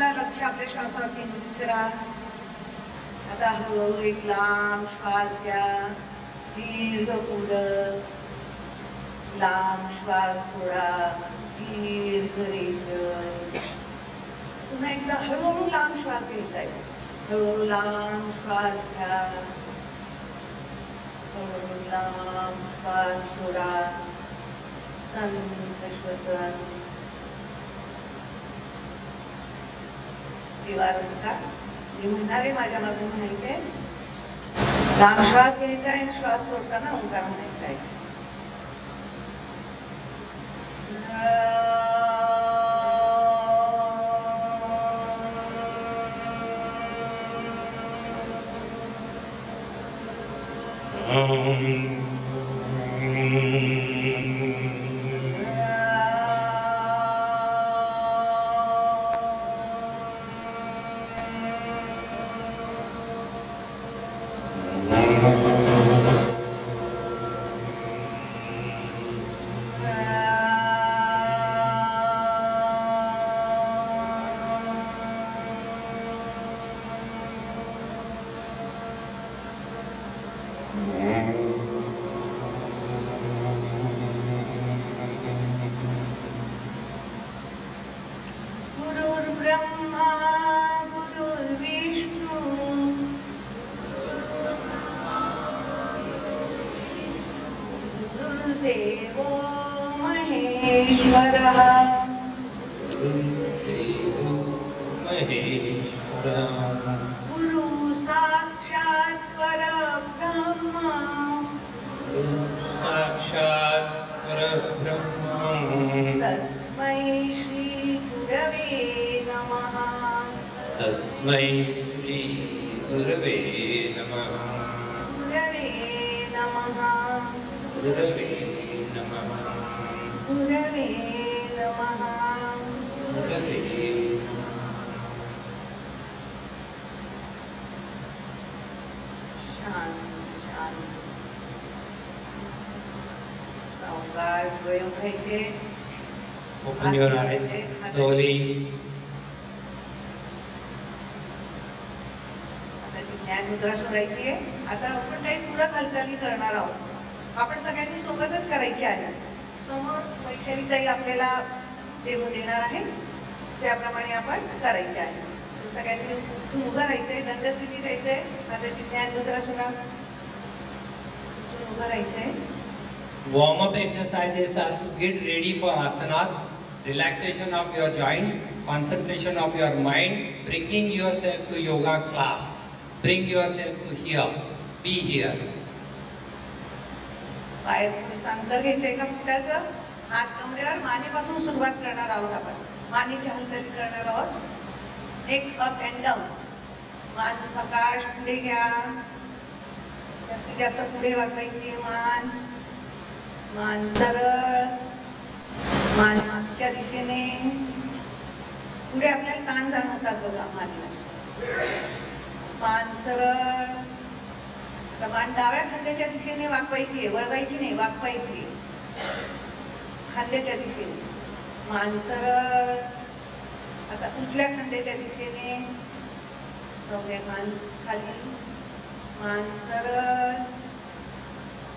पुन्हा लक्ष आपल्या श्वासावर केंद्रित करा. आता हळूहळू एक लांब श्वास घ्या, दीर्घ उडत, लांब श्वास सोडा, दीर्घ रेचत. पुन्हा एकदा हळूहळू लांब श्वास घ्यायचा आहे. हळूहळू लांब श्वास घ्या, हळूहळू लांब श्वास सोडा, संथ श्वसन. जीवारुका मी म्हणणारे माझ्या मागून म्हणायचे. लांब श्वास घ्यायचा आहे आणि श्वास सोडताना ओंकार म्हणायचा आहे. गुरुर्ब्रह्मा गुरुर्विष्णू गुरुर्देवो महेश्वरः. गुरु साक्षात् परब्रह्म साक्षात् परब्रह्म तस्मै श्री गुरवे नमः. तस्मै श्री गुरवे नमः. गुरवे नमः. गुरवे नमः. गुरवे नमः. गुरवे शांत शांत सावकाश डोळे उघडायचे. Open your eyes slowly. आता जी ज्ञान मुद्रा सोडायची आहे. आता आपण काही पूरक हालचाली करणार आहोत. आपण सगळ्यांनी सोबतच करायची आहे. समोर वैशालीताई आपल्याला डेमो देणार आहे, त्याप्रमाणे आपण करायचे आहे. तर सगळ्यांनी उठून उभं राहायचंय, दंडस्थिती द्यायचंय. आता जी ज्ञान मुद्रा सोडा, उठून उभं राहायचंय. Warm-up exercises are to get ready for asanas, relaxation of your joints, concentration of your mind, bringing yourself to yoga class. Bring yourself to here. Be here. बाहेर थोडंसं अंतर घ्यायचं एका फुटाचं. हात कमरेवर, मानेपासून सुरुवात करणार आहोत आपण. मानेची हालचाली करणार आहोत. एक अप अँड डाऊन. मान सावकाश पुढे घ्या. जास्तीत जास्त पुढे वाकवायची मान. मान सरळ, मान मागच्या दिशेने. पुढे आपल्याला ताण जाणवतात बघा मानेला. मान सरळ. आता मान डाव्या खांद्याच्या दिशेने वाकवायची आहे, वळवायची नाही, वाकवायची. खांद्याच्या दिशेने मान सरळ. आता उजव्या खांद्याच्या दिशेने सौद्या मान खाली, मान सरळ.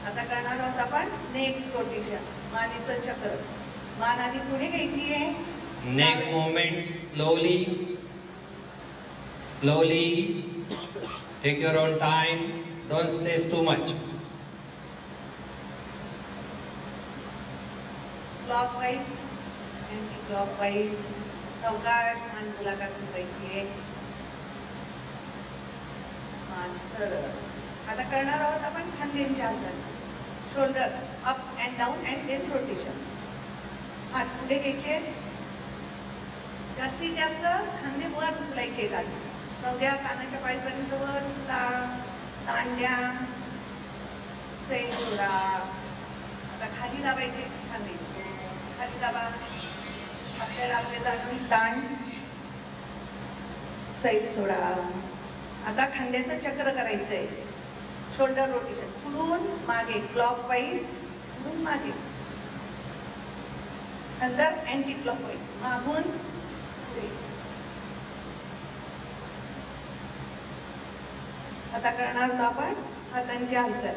आता करणार आहोत आपण नेक रोटेशन, मानेचं चक्र. मान आधी पुढे घ्यायची आहे. Neck movements slowly. Slowly. Take your own time. Don't stress too much. Clockwise, anti clockwise. सावकाश मान मुलाखत ठेवायची आहे. मान सरळ. आता करणार आहोत आपण खांद्यांची हालचाल. Shoulder up and down and then rotation. हात पुढे घ्यायचे. जास्तीत जास्त खांदे वर उचलायचे आहेत आधी. नवद्या कानाच्या पायपर्यंत वर उचला. ताण द्या. सैल सोडा. आता खाली दाबायचे खांदे. खाली दाबा. आपल्याला आपले जाणवेल ताण. सैल सोडा. आता खांद्याचं चक्र करायचं आहे. Shoulder rotation. पुढून मागे क्लॉकवाईज, पुढून मागे. नंतर अँटी क्लॉकवाईज, मागून पुढे. आता करणार आहोत आपण हातांची हालचाल,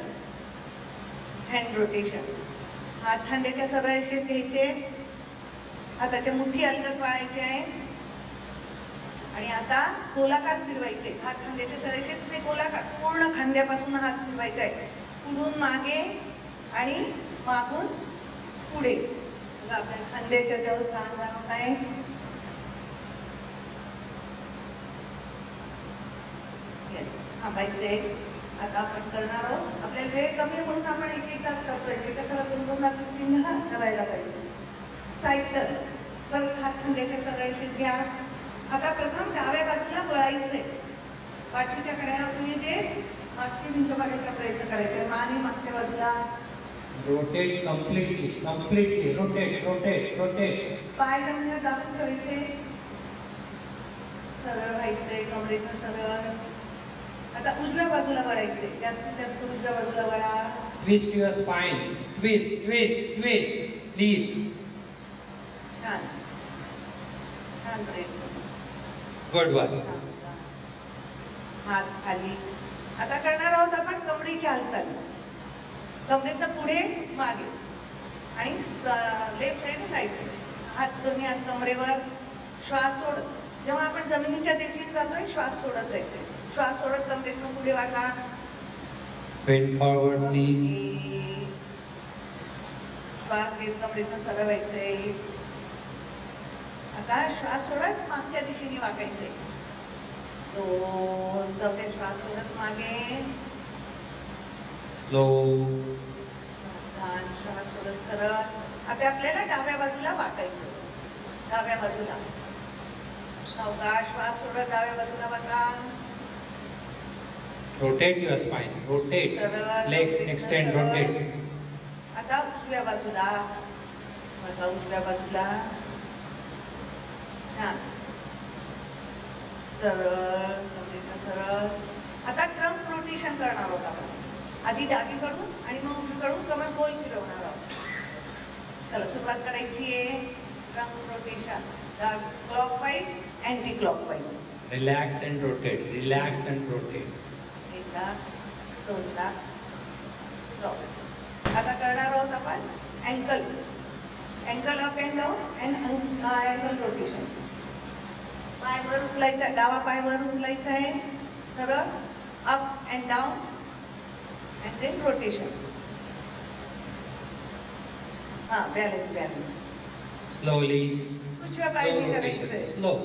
हँड रोटेशन. हात खांद्याच्या सरळ रेषेत घ्यायचे, हाताच्या मुठी अलगद वळायचे आहे आणि आता गोलाकार फिरवायचे. हात खांद्याच्या सरळ रेषेत ते गोलाकार पूर्ण खांद्यापासून हात फिरवायचा आहे. पुढून मागे आणि मागून पुढे. बघा आपल्या खांद्याच्या जवळ ताण जाणवत आहे. थांबायचे. आता आपण करणार आहोत. आपल्याला वेळ कमी म्हणून आपण एक एक तास करतोय. एका खरं 2-2 तास करायला पाहिजे. सायकल परत हात खांद्याच्या सरळ रेषेत घ्या. आता प्रथम डाव्या बाजूला वळायचंय. पाठीच्या कड्याला तुम्ही ते मागची भिंत बघायचा प्रयत्न करायचा. माने मागच्या बाजूला. Rotate completely, rotate. पाय जमिनीवर दाबून ठेवायचे. सरळ व्हायचंय, कमरेतनं सरळ. आता उजव्या बाजूला वळायचे. जास्तीत जास्त उजव्या बाजूला वळा. Twist your spine. Twist. Please. छान छान प्रयत्न. Good one. हात खाली. आता करणार आहोत आपण कमरेची हालचाल. कमरेतनं पुढे मागे आणि लेफ्ट साईड राईट साईड. हात दोन्ही हात कमरेवर. श्वास सोडत. जेव्हा आपण जमिनीच्या दिशेने जातोय श्वास सोडत जायचे. श्वास सोडत कमरेतनं पुढे वाका. Bend forward, please. श्वास घेत कमरेतनं सरळ व्हायचंय. आता श्वास सोडत मागच्या दिशेने वाकायचंय. 2 जाऊ दे. श्वास सोडत मागे. Slow. सावधान. श्वास सोडत सरळ. आता आपल्याला डाव्या बाजूला वाकायचं. डाव्या बाजूला सावकाश. श्वास सोडत डाव्या बाजूला वाका. Rotate your spine. Rotate. सरळ. Legs extend. सरळ. Rotate. आता उजव्या बाजूला बघा. उजव्या बाजूला छान सरळ. कमरेतनं सरळ. आता ट्रंक रोटेशन करणार आहोत आपण. आधी डावीकडून आणि मग उजवीकडून कमर गोल फिरवणार आहोत. चला सुरुवात करायची आहे. Trunk rotation. Clockwise, anti clockwise. Relax and rotate. Relax and rotate. एकदा, दोनदा, स्टॉप. आता करणार आहोत आपण ankle up and down and ankle rotation. पाय वर उचलायचा. डावा पाय वर उचलायचा आहे. सरळ up and down and then rotation. Balance. Slowly. उजव्या Slow पायाने rotation. करायचंय. Slow.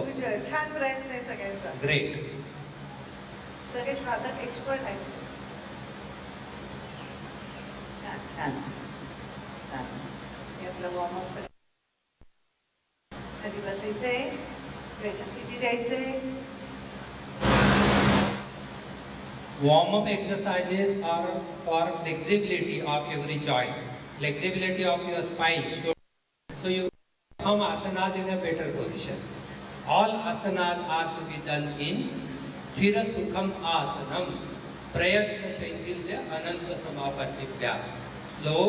उजव्या. छान प्रयत्न आहे सगळ्यांचा. Great. सगळे साधक एक्सपर्ट आहेत. छान छान छान. हे आपलं वॉर्मअप सगळं. खाली बसायचंय. बैठक स्थिती द्यायचंय. Warm-up exercises are for flexibility of every joint, flexibility of your spine, so you come asanas in a better position. All asanas are to be done in Sthira Sukham Asanam, Prayatna Shaindilya Ananta Samapatibhya. Slow,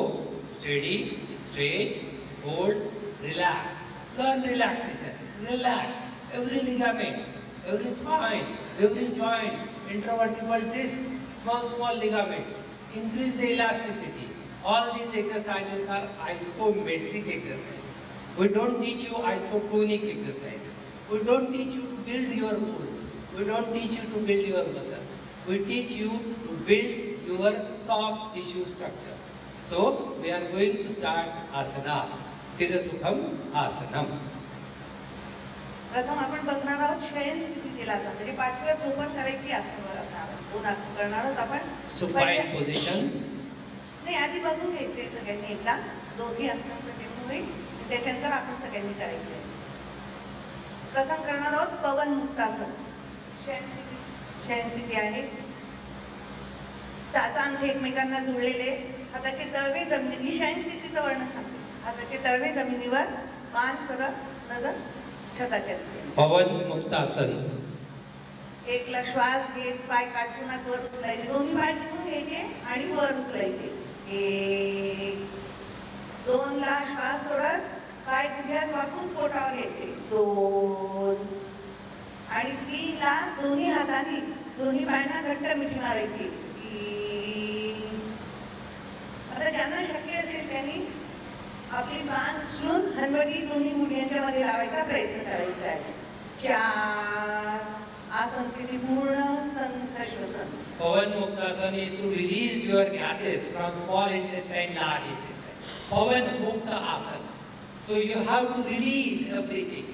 steady, stretch, hold, relax. Learn relaxation. Relax every ligament, every spine, every joint. Intervertebral disc, small ligaments, increase the elasticity. All these exercises are isometric exercises. We don't teach you isotonic exercise. We don't teach you to build your bones. We don't teach you to build your muscle. We teach you to build your soft tissue structures. So we are going to start asanas. Sthira Sukham Asanam. प्रथम आपण बघणार आहोत शयन स्थितीतील आसन. म्हणजे पाठीवर झोपण करायची आसनं बघणार आहोत. 2 आसनं करणार आहोत आपण. Supine position. नाही, आधी बघून घ्यायचंय सगळ्यांनी एकदा. दोन्ही आसनांचं डेमो होईल. त्याच्यानंतर आपण सगळ्यांनी करायचंय. प्रथम करणार आहोत पवन मुक्तासन. शयन स्थिती आहे. टाचा अंगठे एकमेकांना जुळलेले. हाताचे तळवे जमिनी. ही शयन स्थितीचं वर्णन सांगते. हाताचे तळवे जमिनीवर, मान सरळ, नजर छताच्या दिशेने. पवन मुक्तासन. एकला श्वास घेत पाय काटकुनात वर उचलायचे. दोन्ही पाय झुकून घ्यायचे आणि वर उचलायचे. 1. 2 ला श्वास सोडत पाय गुडघ्यात वाकून पोटावर घ्यायचे. 2 आणि 3 ला दोन्ही हातांनी दोन्ही पायांना घट्ट मिठी मारायची. 3. आता ज्यांना शक्य असेल त्यांनी आपली मान उचलून हनवटी दोन्ही गुडघ्यांच्या मध्ये लावायचा प्रयत्न करायचा आहे. 4. आसन स्थिती पूर्ण संथ श्वसन. Pavan Muktasana is to release your gases from small intestine, large intestine. Pavan Mukta Asana. So you have to release everything.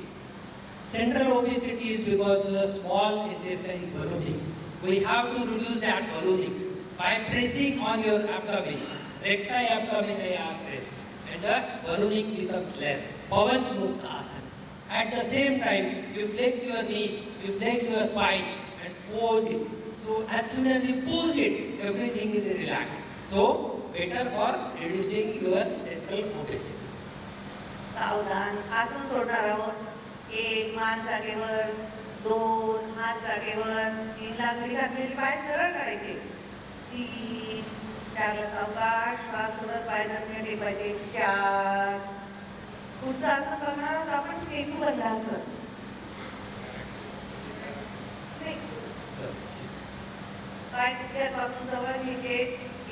Central obesity is because of the small intestine ballooning. We have to reduce that ballooning by pressing on your abdomen. Recti abdomen are pressed and the ballooning becomes less. Pavan Mukta Asana. At the same time, you flex your knees, you flex your spine and pose it. So as soon as you pose it, everything is relaxed. So better for reducing your central obesity. सावधान. आसन सोडणार आहोत. 1. मान जागेवर. 2. हात जागेवर. 3 ला घडी घातलेले पाय सरळ करायचे. 3. 4 ला सावकाश श्वास सोडत पाय जमिनीवर टेकवायचे. 4. पुढचं आसन करणार आहोत आपण सेतुबंधासन. नाही, पाय गुडघ्यात वाकून जवळ घ्यायचे.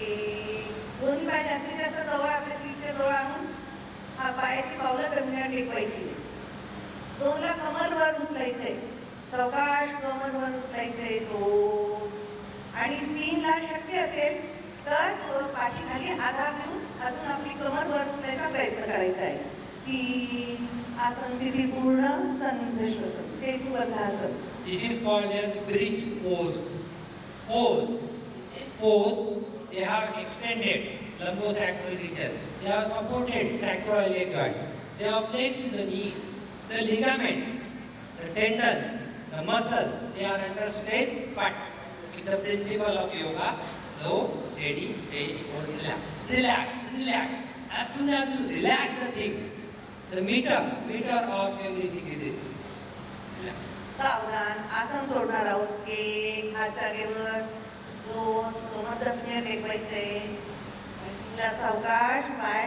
1. दोन्ही पाय जास्तीत जास्त जवळ आपल्या सीटच्या जवळ आणून हा पायाची पावलं जमिनीवर टेकवायची. 2 ला कमर वर उचलायचंय. सावकाश कमर वर उचलायचंय. 2. आणि 3 ला शक्य असेल तर पाठीखाली आधार देऊन अजून आपली कमर वर उचलायचा प्रयत्न करायचा आहे. 3. आसन स्थिती पूर्ण संथ श्वसन. Setu Bandhasana. This is called as bridge pose. Pose. This pose, they have extended lumbosacral region. They have supported sacroiliac joints. They have flexed the knees, the ligaments, the tendons, the muscles. They are under stress, but with the principle of yoga, slow, steady, hold, relax. Relax, relax. As soon as you relax the things, the meter of everything is increased. Relax. सावधान. आसन सोडणार आहोत. 1. हात जागेवर. 2. कमर जमिनीवर टेकवायचे. 3 ला सावकाश पाय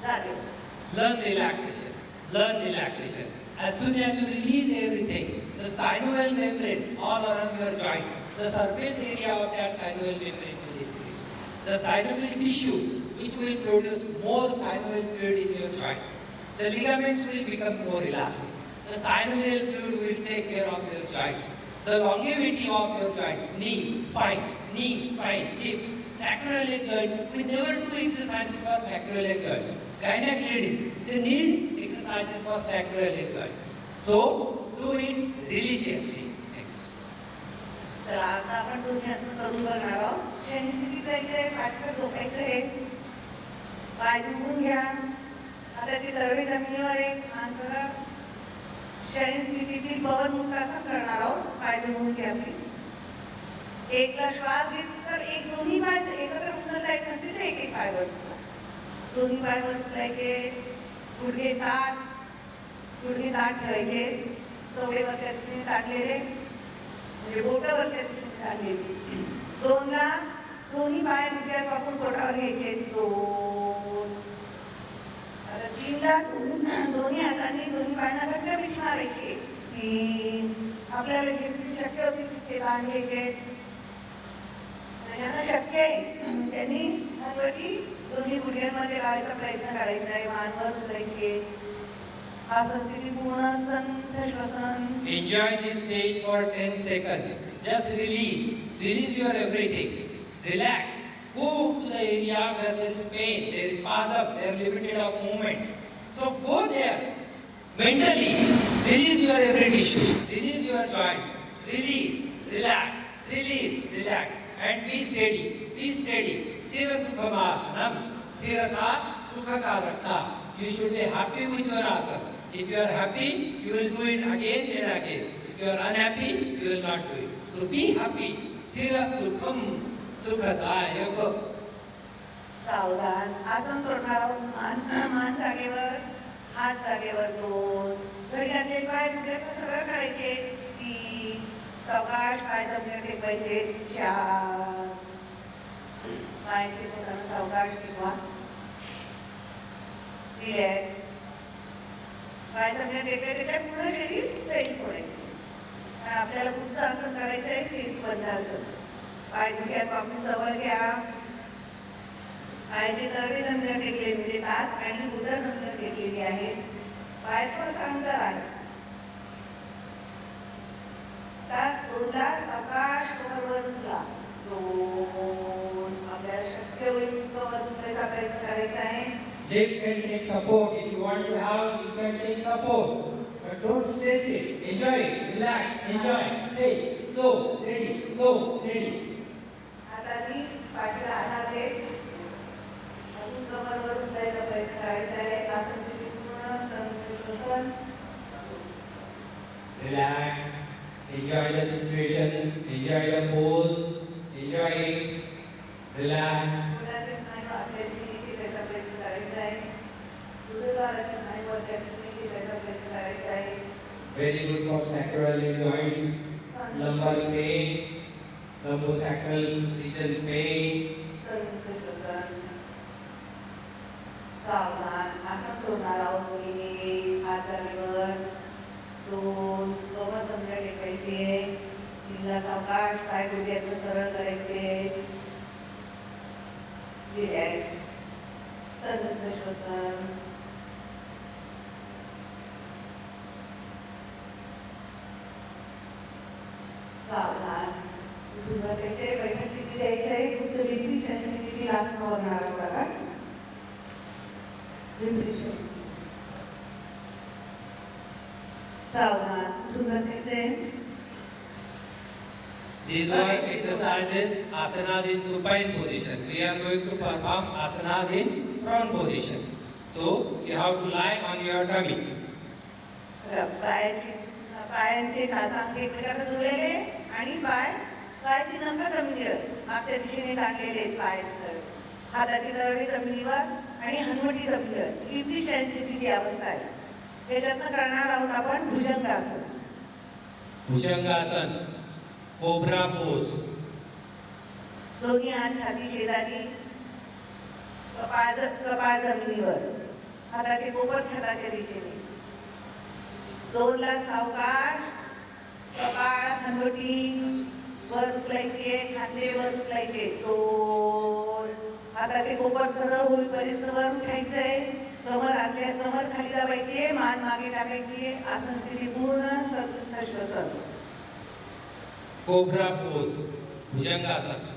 जागेवर. Learn relaxation. Learn relaxation. As soon as you release everything, the synovial membrane all around your joint, the surface area of that synovial membrane will increase. The synovial tissue, which will produce more synovial fluid in your joints. The ligaments will become more elastic. The synovial fluid will take care of your joints. The longevity of your joints, knee, spine, hip, sacroiliac joint. We never do exercises for sacroiliac joints. Gynec ladies, they need exercises for sacroiliac joint. So do it religiously. Next. चला आता आपण दोन्ही आसन करून बघणार आहोत. शयन स्थितीत जायचंय. पाठीवर झोपायचंय. पाय झुकून घ्या. हाताची तळवे जमिनीवर आहे. मान सरळ. शयन स्थितीतील पवन मुक्तासन करणार आहोत. पाय झुकून घ्या प्लीज. 1 ला श्वास घेत तर दोन्ही पाय एकत्र उचलता येत नसतील तर एक पाय वर उचला. दोन्ही पाय वर उचलायचे. गुडघे ताठ ठेवायचे. चवडे वरच्या दिशेने ताणलेले म्हणजे बोटं वरच्या दिशेने ताणलेली. 2 ला दोन्ही पाय गुडघ्यात वाकून पोटावर घ्यायचे. 2. आता 3 ला दोन्ही हातांनी दोन्ही पायांना घट्ट मिठी मारायची. 3. आपल्याला जितकी शक्य होती तितके ताण घ्यायचे. ज्यांना शक्य आहे त्यांनी हनवटी दोन्ही गुडघ्यांमध्ये लावायचा प्रयत्न करायचा आहे. मानवर उचलायचे. आसन स्थिती पूर्ण संथ श्वसन. Enjoy this stage for 10 seconds. Just release your everything. Relax. Go to the area where there is pain, there is spasm, there are limited of movements. So go there. Mentally, release your every tissue, release your joints, release, relax, and be steady. Sthira Sukhamasana, Sthirata Sukhakarata. You should be happy with your asana. If you are happy, you will do it again and again. If you are unhappy, you will not do it. So be happy. Sthira Sukham. सुखदायक. सावधान. आसन सोडणार आहोत. मान जागेवर. हात जागेवर. 2. घडी घातलेले पाय गुडघ्यात सरळ करायचे. 3. सावकाश पाय जमिनीवर टेकवायचे. 4. पाय टेकवताना सावकाश टेकवा. रिलॅक्स. पाय जमिनीवर टेकल्या पूर्ण शरीर सैल सोडायचे. आणि आपल्याला पुढचं आसन करायचं आहे बंधासन. पाय गुडघ्यात वाकून जवळ घ्या. पायाची तळवे जमिनीवर टेकले म्हणजे टाच आणि बोटं जमिनीवर टेकलेली आहे. पाय थोडंसं अंतर आहे. त्यात दोनदा सावकाश कमरवर उचला. दोन. आपल्याला शक्य होईल कमर उचलायचा प्रयत्न करायचा आहे. Lift and take support. If you want to have, you can take support. But don't stress it. Enjoy it. Relax. Enjoy. Stay. Slow. Steady. Slow. Steady. हाताची पाठीला आणायचे. अजून कमरवर उचलायचा प्रयत्न करायचा आहे. आसन स्थिती पूर्ण संतुलन. Relax. Enjoy the situation. Enjoy the pose. Enjoy it. Relax. मुलाचे स्नायू आपल्याची नीती त्याचा प्रयत्न करायचा आहे. हृदयद्वाराचे स्नायू आपल्याची नीती त्याचा प्रयत्न करायचा आहे. Very good for sacral joints, lumbar pain, lumbosacral region pain. संतुलन. सावधान. आसन सोडणार आहोत. एक हात जागेवर. दोन. कमर जमिनीवर टेकायची आहे. तीनदा सावकाश पाय गुडघ्याचं सरळ करायचे. रिलॅक्स. संतुलन श्वसन. सावधान. उठून बसायचे. बैठक स्थिती द्यायची आहे. तुमचं रिपिशन स्थिती लास्ट होणार आहे बघा. रिपिशन. सावधान. उठून बसायचे. These are exercises, asanas in supine position. We are going to perform asanas in prone position. So you have to lie on your tummy. पायांचे टाचांगे एकमेकांना जोडलेले आणि पायाची नखं जमिनीवर मागच्या दिशेने ताणलेले पायाची तळवे. हाताची तळवे जमिनीवर आणि हनुवटी जमिनीवर. लिफ्टिशन स्थितीची अवस्था आहे. याच्यातनं करणार आहोत आपण भुजंगासन. Bhujangasana, cobra pose. दोन्ही हात छाती शेजारी. कपाळ जमिनीवर. हाताचे कोपर छताच्या दिशेने. दोनला सावकाश. कपाळ हनुवटी वर उचलायची आहे. खांदे वर उचलायचे. दोन. हाताचे कोपर सरळ होईपर्यंत वर उठायचंय. कमर खाली दाबायची आहे. मान मागे टाकायची आहे. आसन स्थिती पूर्ण. संतुलन श्वसन. Cobra pose, Bhujangasana.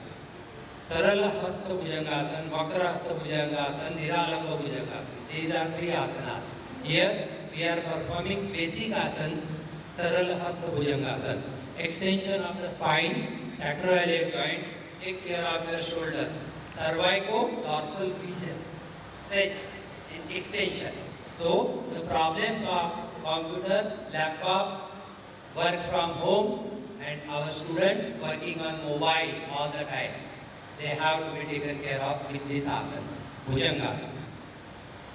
Sarala Hasta Bhujangasana, Vakra Hasta Bhujangasana, Niralamba Bhujangasana. These are three asanas. Here we are performing basic asana, Sarala Hasta Bhujangasana. Extension of the spine, sacroiliac joint, take care of your shoulders. Cervico-dorsal region, stretch and extension. So the problems of computer, laptop, work from home, and our students working on mobile all the time, they have to be taken care of with this asana, Bhujangasana.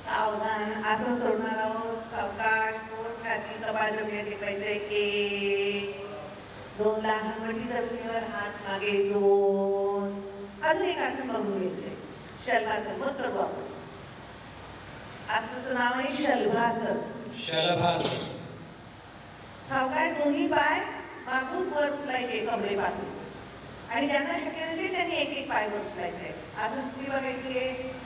सावधान. आसन सोडणार आहोत. सावकाश. Pot छाती कपाळ जमिनीवर टेकायचे. एक. दोनला हनुवटी जमिनीवर. हात मागे. दोन. अजून एक आसन बघून घ्यायचंय. शल्भासन. मग करू आपण. आसनाचं नाव आहे शल्भासन. Shalabhasana. सावकाश दोन्ही पाय मागून वर उचलायचे कमरेपासून. आणि ज्यांना शक्य नसेल त्यांनी एक एक पाय वर उचलायचे. आसन स्थिती बघायची आहे.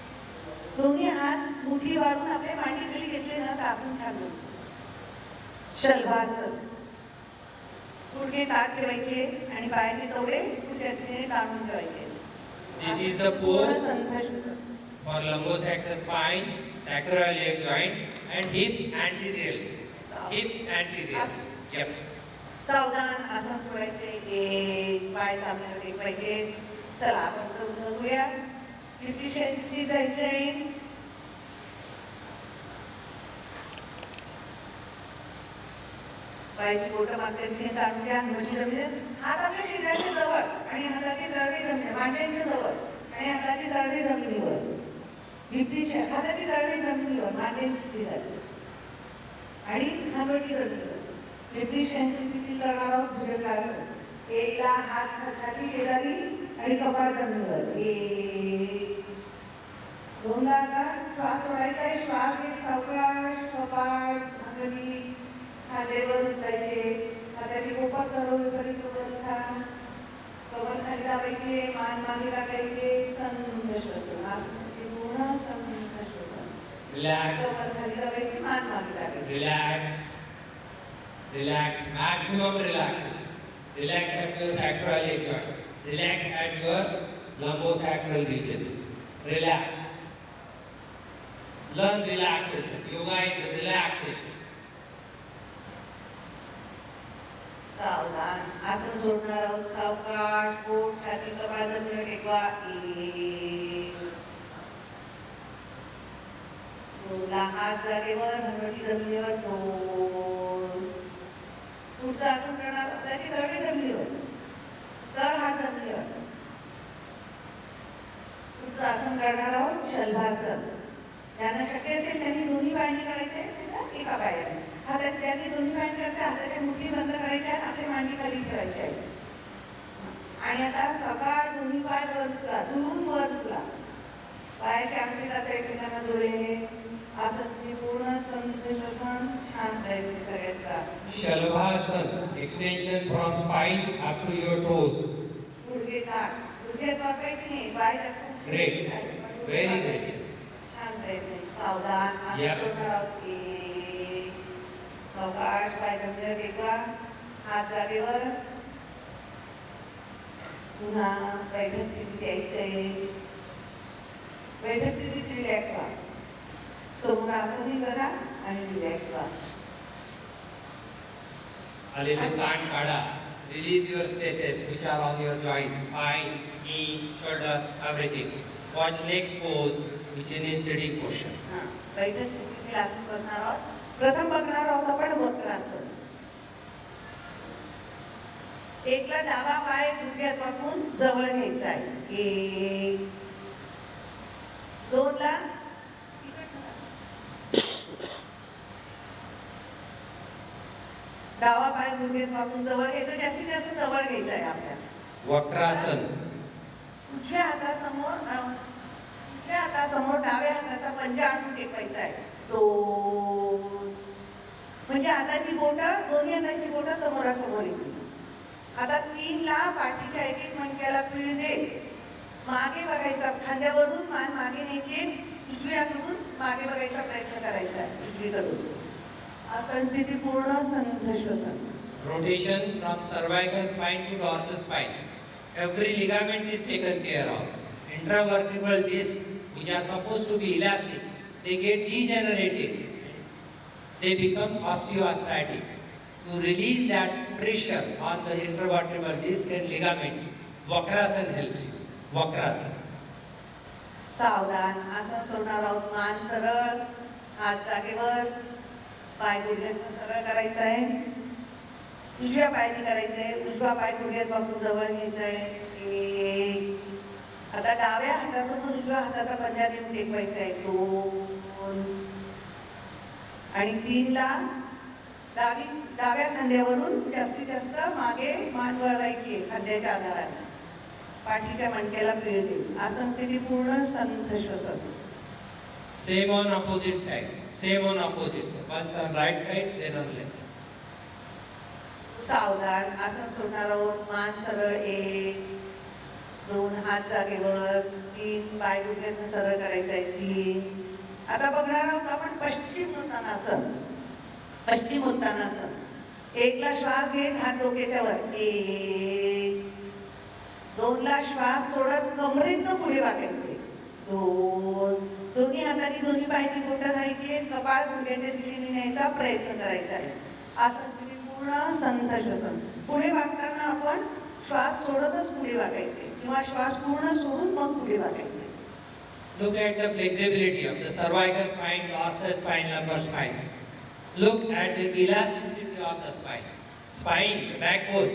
दोन्ही हात मुठी वाढून आपल्या मांडीखाली घेतले ना तर आसन छान होतं. शल्भासन. गुडघे ताठ ठेवायचे आणि पायाचे चवडे पुढच्या दिशेने ताणून ठेवायचे. This is the pose संतश्वसन. for lumbosacral spine, sacroiliac joint, and hips anteriorly. Hips anteriorly. Yep. सावधान. आसन सोडायचे. एक. पाय सामने टेकवायचे. चला आपण करून बघूया. लिफ्टिशन स्थिती जायचंय. पायाची बोटं मागच्या दिशेने ताणून घ्या. हनुवटी जमिनीवर. हात आपल्या शरीराच्या जवळ आणि हाताची तळवे जमिनीवर. मांड्यांच्या जवळ आणि हाताची तळवे जमिनीवर. लिफ्टिशन. हाताची तळवे जमिनीवर. मांड्यांची शेजारी आणि हनुवटी जमिनीवर. लिफ्टिशनची स्थिती करणार आहोत. भुजंगासन. एकला हात छाती शेजारी आणि कपाळ जमिनीवर. एक. दोनदा आता श्वास सोडायचा आहे. श्वास एक. सावकाश. कपाळ हनुवटी खांदेवर उचलायचे. हाताची कोपर सरळ होईपर्यंत वर उठा. टाकायचे, मान मागे टाकायचे, संथ श्वसन. आसनाचे पूर्ण संथ श्वसन. Relax. कमर खाली दाबायची, मान मागे टाकायची. Relax. Relax. Maximum relaxation. Relax at your sacroiliac joint. Relax at your lumbosacral region. Relax. Learn relaxation. Yoga is relaxation. सावधान. आसन सोडणार आहोत. सावकाश. पोट, छाती, कपाळ जमिनीवर टेकवा. 1. दोनला हात जागेवर, हनुवटी जमिनीवर. 2. पुढचं आसन करणार आहोत. त्याची तळवे जमिनीवर. तळ हात जमिनीवर. पुढचं आसन करणार आहोत शलभासन. ज्यांना शक्य असेल त्यांनी दोन्ही पायांनी करायचे, नाहीतर एका पायाने. हाताची ज्यांनी दोन्ही पायांनी करायचे, हाताच्या मुठी बंद करायच्या, आपली मांडी खाली ठेवायची आहे. आणि आता सकाळ दोन्ही पाय वर उचला, झुलून वर उचला. पायाचे अंगठी टाचा एकमेकांना जोडलेले. आसनाचे पूर्ण संथ श्वसन. छान प्रयत्न सगळ्यांचा. Shalabhasana. Extension from spine up to your toes. गुडघे ताठ. गुडघे वाकायचे नाही, पाय जास्त Great. Very great. छान प्रयत्न. सावधान. Yeah. आसन सोडणार आहोत. 1. सावकाश पाय जमिनीवर टेकवा. हात जागेवर. पुन्हा बैठक स्थितीत यायचंय. बैठक स्थितीत रिलॅक्स व्हा. समोर आसनही करा आणि रिलॅक्स व्हा. आलेले ताण काढा. Release your stresses which are on your joints, spine, knee, shoulder, everything. Watch next pose, which is sitting position. हां, बैठक स्थितीतील आसन करणार आहोत. प्रथम बघणार आहोत आपण वक्रासन. 1ला डावा पाय गुडघ्यात वाकून जवळ घ्यायचा आहे. 1. 2ला डावा पाय गुडघ्यात वाकून जवळ घ्यायचा. जास्तीत जास्त जवळ घ्यायचा आहे आपल्याला. वक्रासन. उजव्या हातासमोर डाव्या हाताचा पंजा आणून टेकवायचा आहे. 2. म्हणजे हाताची बोटं, दोन्ही हाताची बोटं समोरासमोर येतील. आता 3ला पाठीच्या एक मणक्याला पीळ देत मागे बघायचा. खांद्यावरून मान मागे न्यायची. उजव्याकडून मागे बघायचा प्रयत्न करायचा. उजवीकडून. आसन स्थिती पूर्ण संथ श्वसन. Rotation from cervical spine to dorsal spine. Every ligament is taken care of. Intravertebral discs, which are supposed to be elastic, they get degenerated. They become osteoarthritic. To release that pressure on the intravertebral disc and ligaments, Vakrasana helps you. Vakrasana. सावधान. आसन सोडणार आहोत. मान सरळ, हात जागेवर, पाय गुडघ्यात सरळ करायचा आहे. उजव्या पायाने करायचंय. उजवा पाय गुडघ्यात वाकून जवळ घ्यायचा आहे. 1. आता डाव्या हातासमोर उजव्या हाताचा पंजा देऊन टेकवायचा आहे. 2. आणि 3ला डाव्या खांद्यावरून जास्तीत जास्त मागे मान वळवायची आहे खांद्याच्या आधाराने. पाठीच्या मणक्याला पीळ देऊन. आसन स्थिती पूर्ण संथ श्वसन. Same on opposite side. Same on opposite side. Once on right side, then on left side. सावधान. आसन सोडणार आहोत. मान सरळ. 1. 2 हात जागेवर. 3 पाय गुडघ्यात सरळ करायचा आहे. 3. आता बघणार आहोत आपण पश्चिम उत्तानासन. पश्चिम उत्तानासन. 1ला श्वास घेत हात डोक्याच्या वर. 1. 2ला श्वास सोडत कमरेतनं पुढे वाकायचे. 2. दोन्ही हातांनी दोन्ही पायाची बोटं धरायची. कपाळ गुडघ्याच्या दिशेने न्यायचा प्रयत्न करायचा आहे. आसन स्थिती पूर्ण संथ श्वसन. पुढे वागताना आपण श्वास सोडतच पुढे वागायचे किंवा श्वास पूर्ण सोडून मग पुढे वागायचे. Look at the flexibility of the cervical spine, dorsal spine, lumbar spine. Look at the elasticity of the spine. Spine, the backbone,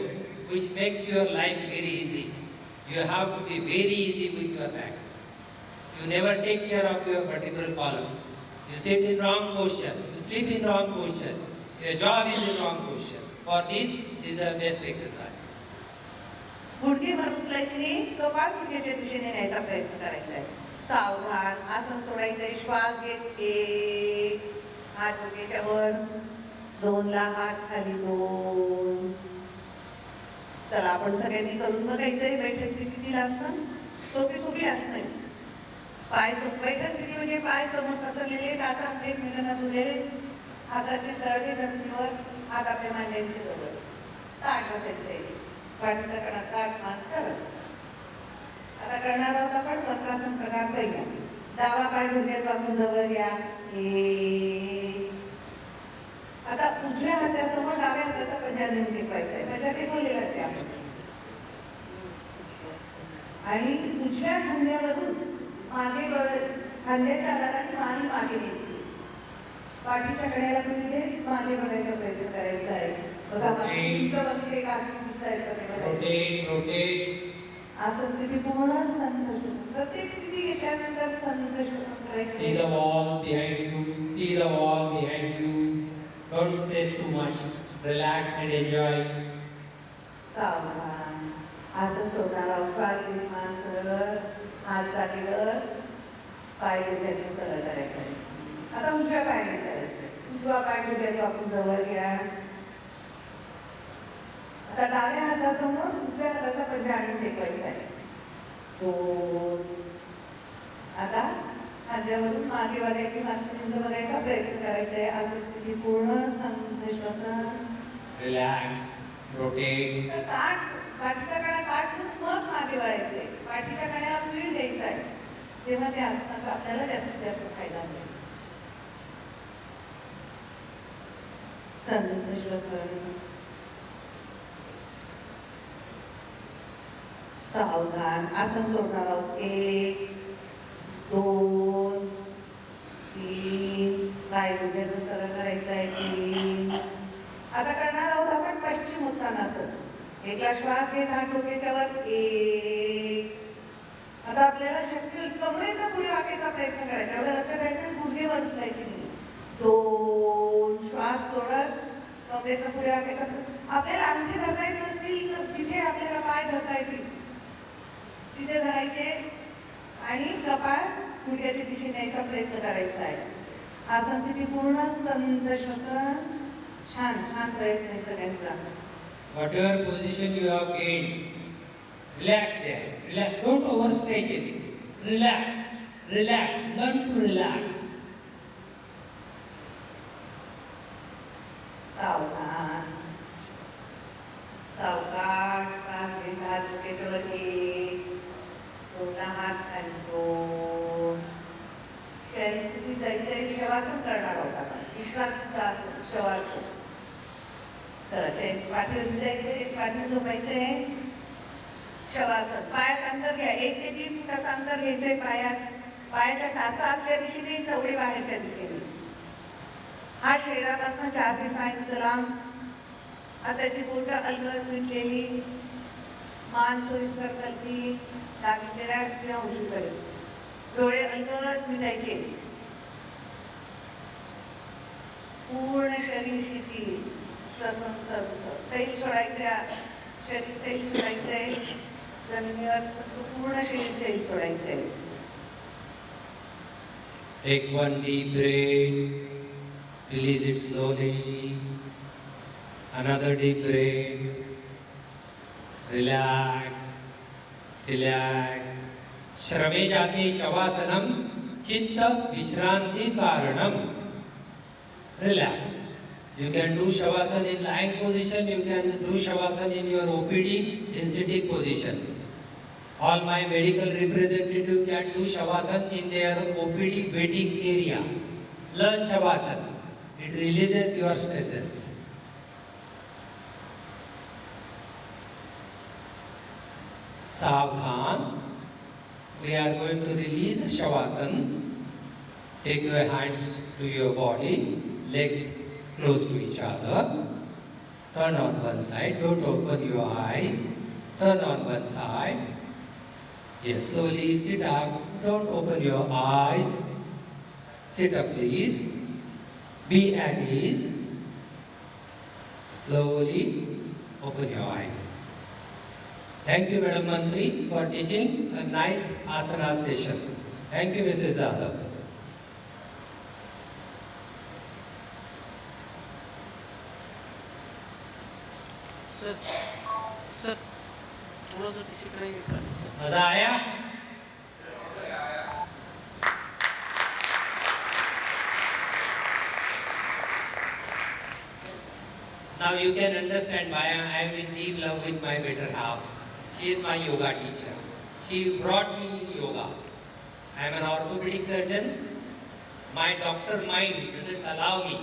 which makes your life very easy. You have to be very easy with your back. You never take care of your vertebral column. You sit in wrong postures. You sleep in wrong postures. Your job is in wrong postures. For this, these are best exercises. गुडघे वर उचलायचे नाही. कपाळ गुडघ्याच्या दिशेने न्यायचा प्रयत्न करायचा आहे. सावधान. आसन सोडायचंय. श्वास घेत. 1. हात डोक्याच्या वर. 2ला हात खाली. 2. चला आपण सगळ्यांनी करून बघायचंय. बैठक स्थितीला असणं सोपी सोपी असणे. बैठक स्थिती म्हणजे पाय समोर पसरलेले, टाचा एकमेकांना जुळलेले, हाताचे तळवे जमिनीवर, हात आपल्या मांड्यांच्या जवळ, ताट बसायचंय, पाठीचा कणा ताट, मान सरळ. आता करणार आहोत आपण वक्रासन प्रकार पहिला. डावा पाय गुडघ्यात वाकून जवळ घ्या. आता उजव्या हातासमोर डाव्या हाताचा पंजा देऊन टेकवायचा आहे. पंजा टेकवलेला आहे आपण. आणि उजव्या खांद्यावरून मागे खांद्याच्या आधाराने मान मागे घ्यायची. पाठीच्या कड्याला म्हणजे मागे बघायचा प्रयत्न करायचा आहे. बघा बघते का rotate. असं स्थिती पूर्ण संतोष. प्रत्येक स्थिती घेतल्यानंतर संतोष करायचं. See the wall behind you. See the wall behind you. Don't stress too much. Relax and enjoy. सावधान. असं सोडणारा उपास मान सरळ, हात जागेवर, पाय गुडघ्याचे सरळ करायचं आहे. आता उजव्या पायाने करायचं. उजवा पाय गुडघ्याचा आपण जवळ घ्या. आता डाव्या हातासमोर उजव्या हाताचा पंजा आणून टेकवायचा आहे. दोन. आता खांद्यावरून मागे बघायची, मागची बघायचा प्रयत्न करायचा आहे. असं स्थिती पूर्ण श्वासन. Relax. Rotate. तर ताट, पाठीचा कणा ताट ठेवून मग मागे वळायचंय. पाठीच्या कण्याला पीळ द्यायचा आहे. तेव्हा ते आसनाचा आपल्याला जास्तीत जास्त फायदा होईल. श्वसन. सावधान. आसन सोडणार आहोत. 1 2 3. पाय गुडघ्याचं सरळ करायचं आहे. 3. आता करणार आहोत आपण पश्चिम उत्तानासन. एकला श्वास घेत हात डोक्याच्या वर. 1. आता आपल्याला शक्य होईल कमरेचा पुढे वाकायचा प्रयत्न करायचा. एवढं लक्ष द्यायचं, गुडघे वर उचलायचे नाही. 2. श्वास सोडत कमरेचा पुढे वाकायचा. आपल्याला अंगठी धरता येत नसतील तर जिथे आपल्याला पाय धरता येतील तिथे धरायचे आणि कपाळ गुडघ्याच्या दिशेने न्यायचा प्रयत्न करायचा आहे. आसन स्थिती पूर्ण संत श्वसन. छान छान प्रयत्न आहे सगळ्यांचा. Whatever position you have gained, relax there. Relax. Don't overstretch it. Relax. Relax. Learn to relax. सावधान. सावकाश. श्वास घेत हात डोक्याच्या वर. 1 पूर्ण हात खाली. 2. शरीर स्थिती जायचं शवासन करणार आहोत आपण. विश्रांतीचा आसन शवासन. चला पाठीवर जायचंय, पाठीवर झोपायचंय. शवासन. पायात अंतर घ्या. 1 ते 3 फुटाचं अंतर घ्यायचंय पायात. पायाच्या टाचा आतल्या दिशेने, चवडे बाहेरच्या दिशेने. हा शरीरापासून 4 ते 6 इंच लांब. हाताची बोटं अलगद मिटलेली. मान सोयीस्कर कलती. डावीकडे किंवा उजवीकडे. डोळे अलगद मिटायचे. पूर्ण शरीर शिथिल. श्वसन संत. सैल सोडायच्या. शरीर सैल सोडायचंय. जमिनीवर पूर्ण शरीर cell सोडायचंय. Take one deep breath. Release it slowly. Another deep breath. Relax. Relax. Shrame jate shavasanam chitta vishranti karanam. Relax. You can do shavasana in lying position. You can do shavasana in your OPD in sitting position. All my medical representative can do shavasana in their OPD waiting area. Learn shavasana. It releases your stresses. Savdhan. We are going to release shavasana. Take your hands to your body, legs close to each other. Turn on one side. Don't open your eyes. Turn on one side. Yes, slowly sit up. Don't open your eyes. Sit up, please. Be at ease. Slowly open your eyes. Thank you, Madam Mantri, for teaching a nice asana session. Thank you, Mrs. Zadav. Sir, मजा आया? Now you can understand why I am in deep love with my better half. She is my yoga teacher. She brought me in yoga. I am an orthopedic surgeon. My doctor mind doesn't allow me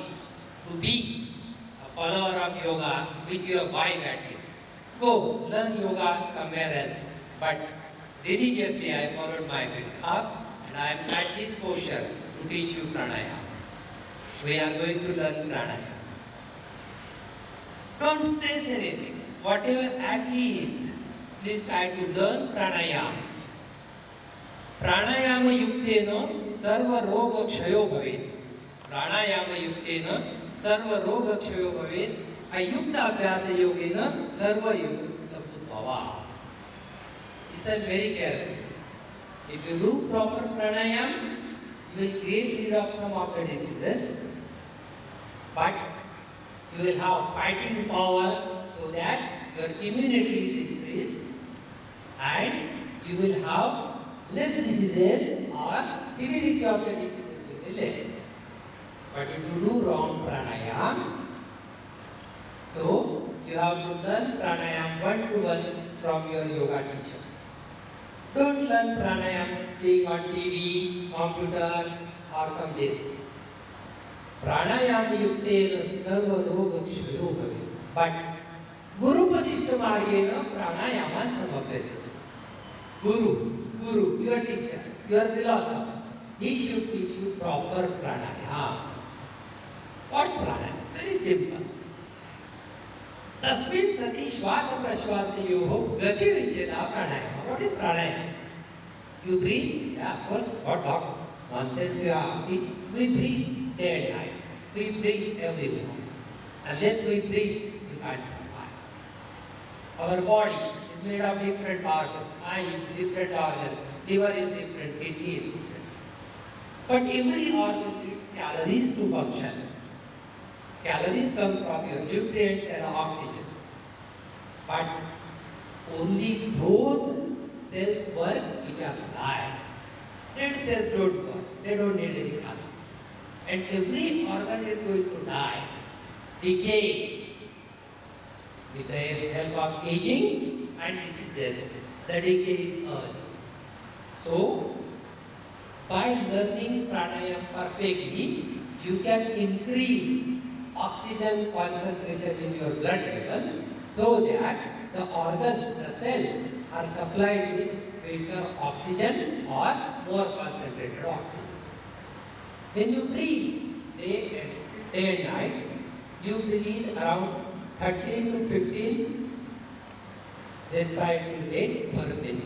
to be a follower of yoga with your wife at least. Go learn yoga somewhere else. But religiously I followed my better half and I am at this posture to teach you pranayama. We are going to learn pranayama. Don't stress anything. Whatever act is, please try to learn pranayama. प्राणायाम युक्तेन सर्व रोग क्षयो भवेत्. प्राणायाम युक्तेन सर्व रोग क्षयो भवेत्. अयुक्त अभ्यास योगेन सर्व योग समुद्भवा. Listen very carefully. If you do proper pranayam, you will get rid of some of the diseases, but you will have fighting power so that your immunity is increased and you will have less diseases or severity of the diseases will be less. But if you do wrong pranayam, so you have to learn pranayam one-to-one from your yoga teacher. Don't learn pranayam seeing on TV, computer or some this. Pranayam yukteන sarva roga kshayo bhavet. But Guru Padishta Margena pranayaman samabhyasati. Guru, your teacher, your philosopher, he should teach you proper pranayama. What's pranayama? Very simple. Tasmin sati shvasa prashvasayoho gati vicheda pranayama. What is pranayama? You breathe, yeah, of course, what talk? Nonsense you are asking. We breathe day and night. We breathe every moment. Unless we breathe, you can't survive. Our body is made of different organs. Eye is different organ. Liver is different. Kidney is different. But every organ needs calories to function. Calories come from your nutrients and oxygen. But only those cells work which are alive. Dead cells don't work. They don't need any calories. And every organ is going to die, decay, with the help of aging and diseases. The decay is early. So, by learning pranayama perfectly, you can increase oxygen concentration in your blood level so that the organs, the cells are supplied with greater oxygen or more concentrated oxygen. When you breathe day and night, you breathe around 13 to 15 respiratory rate per minute.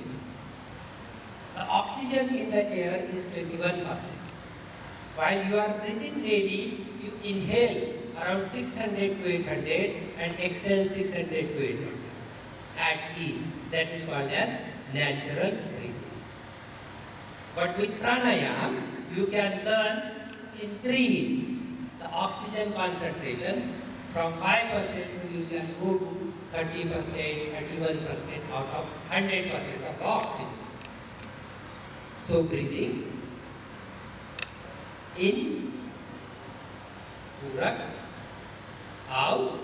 The oxygen in the air is 21%. While you are breathing daily, you inhale around 600 to 800 and exhale 600 to 800 at ease. That is called as natural breathing. But with pranayama, you can learn to increase the oxygen concentration from 5% to you can go to 30%, 31% out of 100% of the oxygen. So breathing in, Purak, out,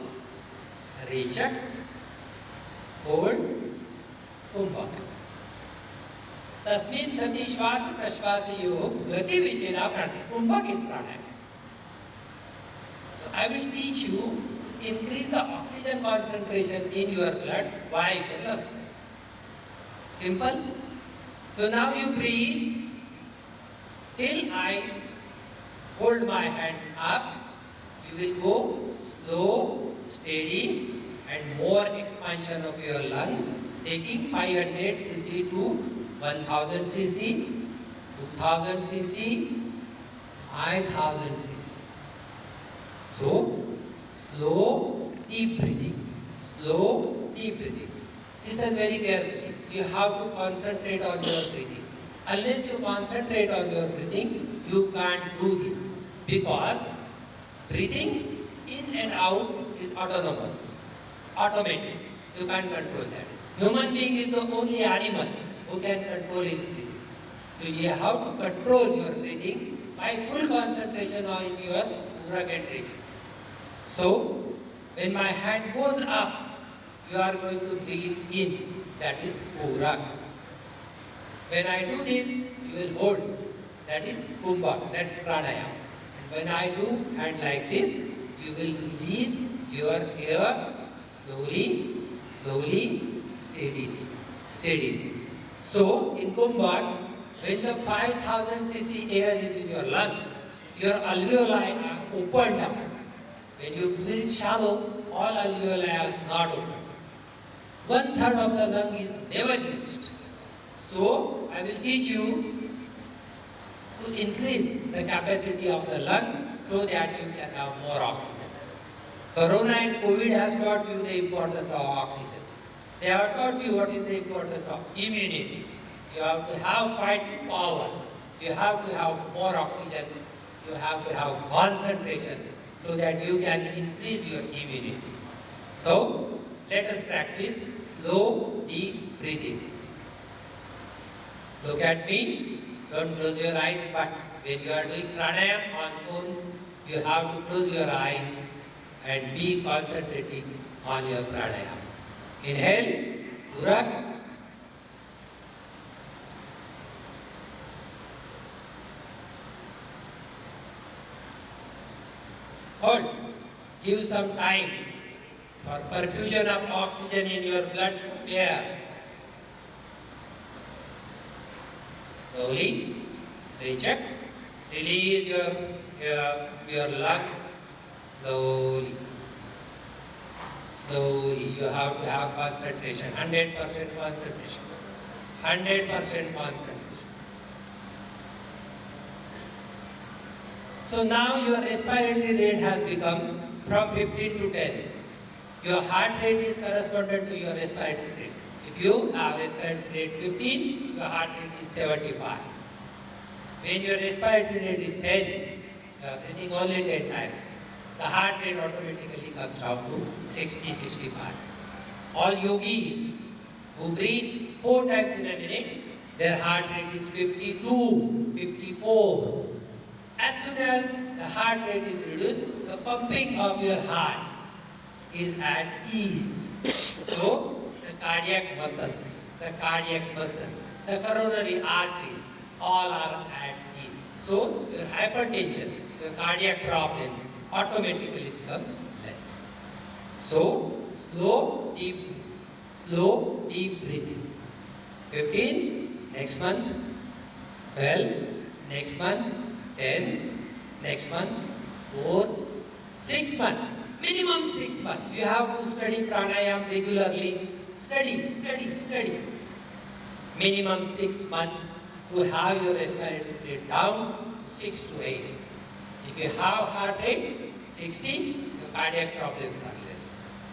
Rechak, hold, Kumbhak. Tasmin sati shvasa prashvasa yoga gati vicheda pranayama. Kumbhak is pranayama. So I will teach you to increase the oxygen concentration in your blood by the lungs. Simple. So now you breathe till I hold my hand up. You will go slow, steady and more expansion of your lungs, taking 500 cc to 1000 cc, 2000 cc, 5000 cc. So, slow, deep breathing. Slow, deep breathing. Listen very carefully. You have to concentrate on your breathing. Unless you concentrate on your breathing, you can't do this. Because breathing in and out is autonomous, automatic. You can't control that. Human being is the only animal who can control his breathing. So you have to control your breathing by full concentration on your Purak and Recha. So when my hand goes up, you are going to breathe in. That is Purak. When I do this, you will hold. That is Kumbhak. That's Pranayama. And when I do hand like this, you will release your air slowly, slowly, steadily. So in Kumbhak, when the 5000 cc air is in your lungs, your alveoli are opened up. When you breathe shallow, all alveoli are not open. 1/3 of the lung is never used. So I will teach you to increase the capacity of the lung so that you can have more oxygen. Corona and COVID has taught you the importance of oxygen. They have taught you what is the importance of immunity. You have to have fighting power. You have to have more oxygen. You have to have concentration so that you can increase your immunity. So, let us practice slow, deep breathing. Look at me. Don't close your eyes, but when you are doing pranayama on own, you have to close your eyes and be concentrating on your pranayama. Inhale, Purak. Hold. Give some time for perfusion of oxygen in your blood from air. Slowly, recheck. Release your lungs. Slowly. Slowly. You have to have concentration. 100% concentration. 100% concentration. So now your respiratory rate has become from 15 to 10. Your heart rate is correspondent to your respiratory rate. If you have respiratory rate 15, your heart rate is 75. When your respiratory rate is 10, you are breathing only 10 times. The heart rate automatically comes down to 60, 65. All yogis who breathe 4 times in a minute, their heart rate is 52, 54. As soon as the heart rate is reduced, the pumping of your heart is at ease. So, the cardiac muscles, the coronary arteries, all are at ease. So, your hypertension, your cardiac problems automatically become less. So, slow, deep breathing. 15, next month, 12, next month, 10, next month, 4, 6 months. Minimum 6 months. You have to study pranayama regularly. Study. Minimum 6 months to have your respiratory rate down to 6 to 8. If you have heart rate 60, your cardiac problems are less.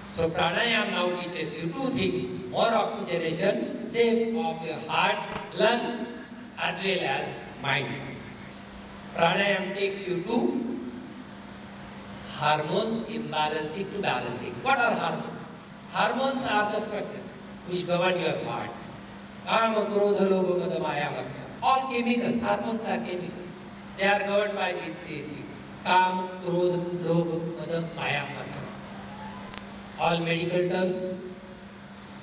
So pranayama now teaches you 2 things: more oxygenation, safe of your heart, lungs, as well as mind. Pranayama takes you to hormone imbalancing to balancing. What are hormones? Hormones are the structures which govern your body. Kama, Krodha, Lobha, Mada, Maya, Vatsa. All chemicals, hormones are chemicals. They are governed by these 3 things. Kama, Krodha, Lobha, Mada, Maya, Vatsa. All medical terms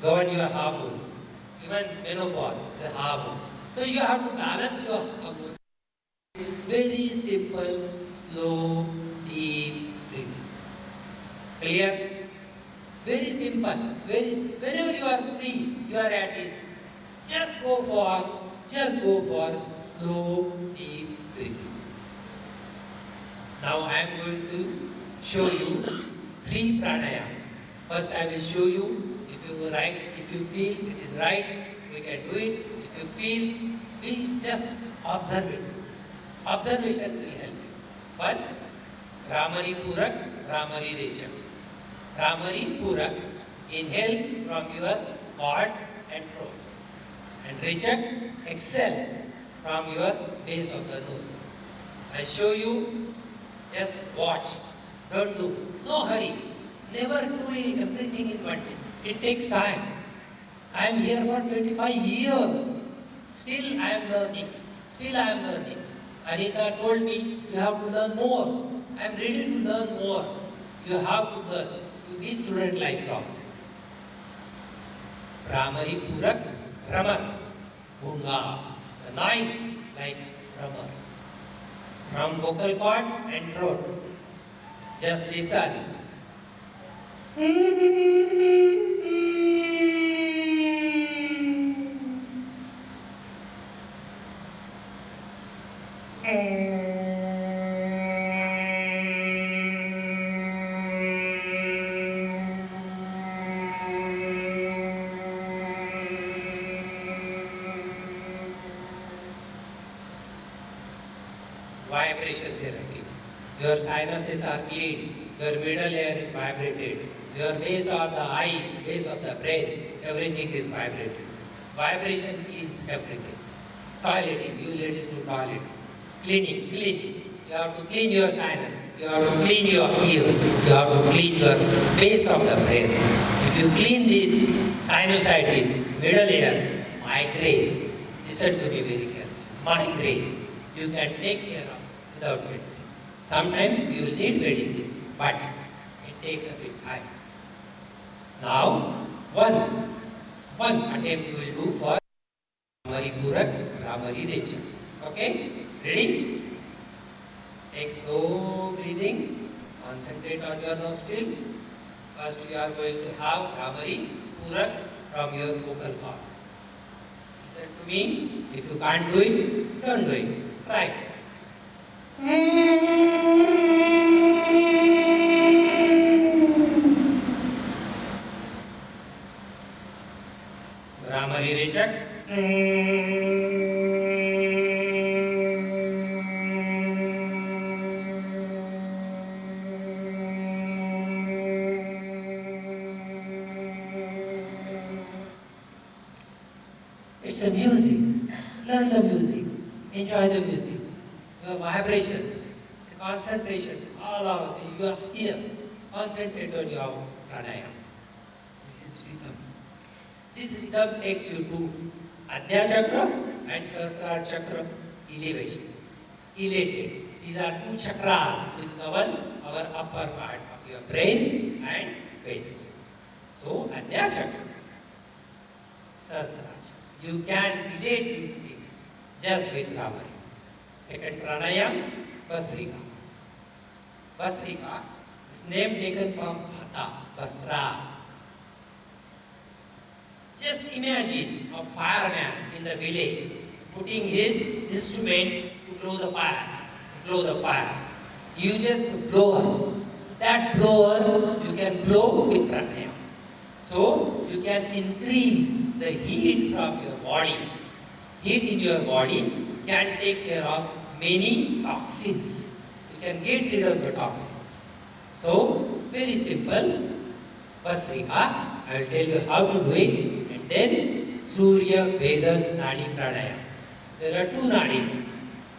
govern your hormones. Even menopause, the hormones. So you have to balance your hormones. Very simple, slow, deep breathing. Clear? Very simple. Whenever you are free, you are at ease. Just go for slow, deep breathing. Now I am going to show you 3 pranayamas. First I will show you. If you feel it is right, we can do it. If you feel, we just observe it. Observation will help you. First, Bhramari Purak, Bhramari Recha. Bhramari Purak, inhale from your cords and throat. And Recha, exhale from your base of the nose. I show you, just watch. Don't do. No hurry. Never do everything in one day. It takes time. I am here for 25 years. Still I am learning. Still I am learning. Anita told me, you have to learn more. I am ready to learn more. You have to learn. You be student lifelong. Primary Purak, Ramar, Bunga, the noise like Ramar. From vocal cords and throat. Just listen. Vibration therapy. Your sinuses are clean, your middle ear is vibrated, your base of the eyes, base of the brain, everything is vibrated. Vibration cleans everything. Toileting, you ladies do toilet. Cleaning. You have to clean your sinus, you have to clean your ears, you have to clean your base of the brain. If you clean this sinusitis, middle ear, migraine, listen to me very carefully, migraine, you can take care of without medicine. Sometimes you will need medicine, but it takes a bit time. Now, one attempt you will do for Bhramari Purak, Bhramari Rechak. Okay? Ready? Take slow breathing. Concentrate on your nostril. First you are going to have Bhramari Purak from your vocal cord. Listen to me. If you can't do it, don't do it. Try. Bhramari Rechak. It's a music. Learn the music. Enjoy the music. Your vibrations, the concentration, all of you are here. Concentrate on your pranayama. This is rhythm. This rhythm takes you to Adya Chakra and Sahasrara Chakra elevation. Elated. These are two chakras which govern our upper part of your brain and face. So, Adya Chakra, Sahasrara Chakra. You can relate these things just with Bhramari. Second pranayam, Basrika. Basrika is name taken from Bhata, Basra. Just imagine a fireman in the village putting his instrument to blow the fire. You just blower. That blower you can blow with pranayam. So you can increase the heat from your body. Heat in your body can take care of many toxins. You can get rid of the toxins. So, very simple. Basrika, I will tell you how to do it. And then, Surya Veda Nadi Pranayama. There are two nadis.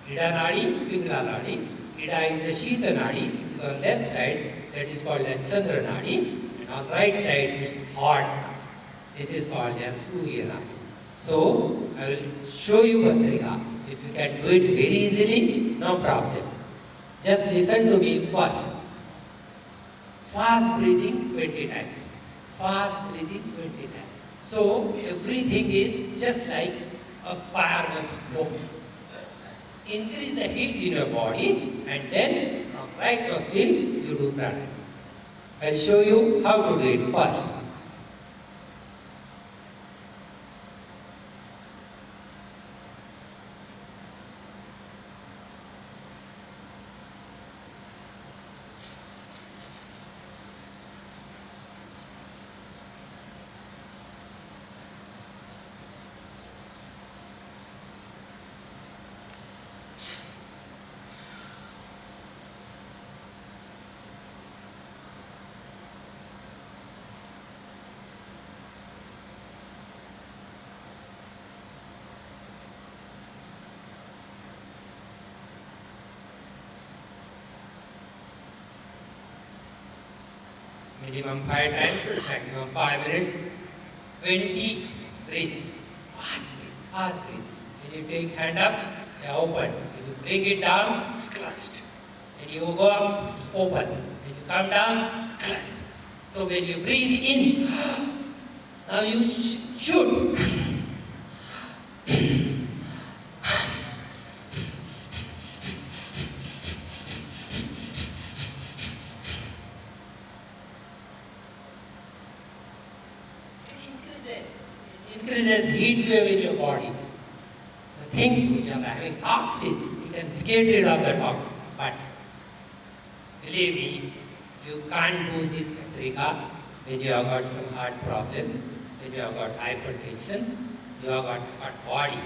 Ida Nadi, Pingala Nadi. Ida is the Shita Nadi. It is on left side. That is called as Chandra Nadi. And on right side is hot Nadi. This is called as Surya Nadi. So, I will show you Basrika. If you can do it very easily, no problem. Just listen to me first. Fast breathing 20 times. Fast breathing 20 times. So, everything is just like a fireman's blow. Increase the heat in your body and then from right nostril you do pranayama. I'll show you how to do it first. Minimum 5 times, maximum 5 minutes. 20 breathes. Fast breathe, fast breathe. When you take hand up, they open. When you bring it down, it's closed. When you go up, it's open. When you come down, it's closed. So when you breathe in, now you shoot. Increases heat wave in your body. The things which are having toxins, you can get rid of the toxin. But believe me, you can't do this Kastrika when you have got some heart problems, when you have got hypertension, you have got hot body.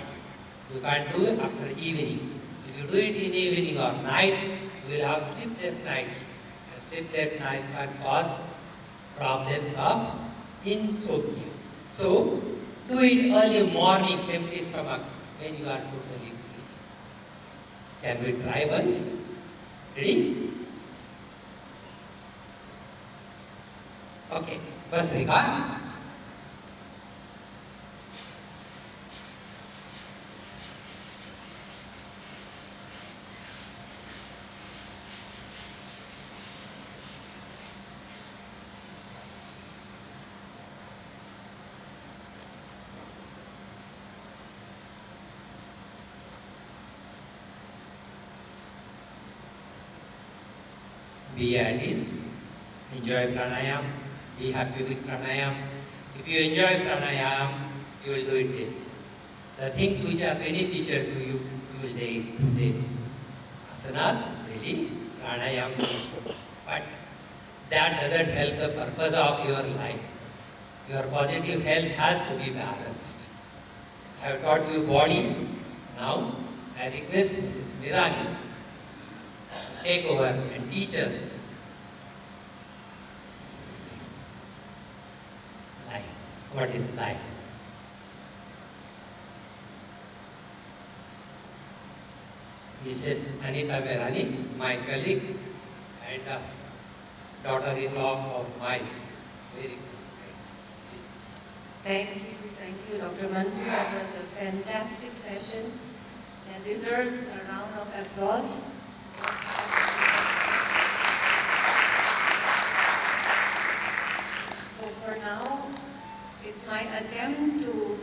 You can't do it after evening. If you do it in evening or night, you will have sleepless nights. And sleepless nights can cause problems of insomnia. So, do it early morning, empty stomach, when you are totally free. Can we try once? Ready? Okay. Basrika. Be at ease, enjoy pranayam, be happy with pranayam. If you enjoy pranayam, you will do it daily. The things which are beneficial to you, you will do daily. Asanas, daily, pranayam, daily. But that doesn't help the purpose of your life. Your positive health has to be balanced. I have taught you body. Now, I request Mrs. Mirani take over and teach us life. What is life? Mrs. Anita Mirani, my colleague and daughter-in-law of Mice, very close friend. Please. Thank you, Dr. Mantri. That was a fantastic session and deserves a round of applause. So for now, it's my attempt to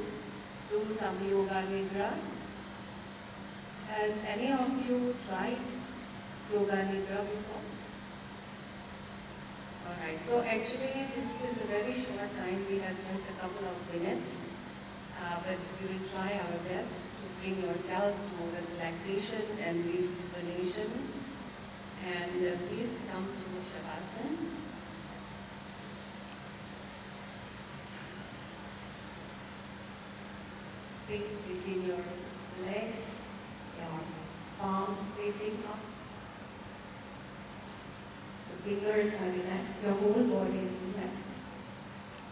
do some yoga nidra. Has any of you tried yoga nidra before? Alright, so actually this is a very short time. We have just a couple of minutes. But we will try our best to bring yourself to relaxation and rejuvenation. And please come to Shavasana. Space between your legs, your palms facing up. The fingers are relaxed, your whole body is relaxed.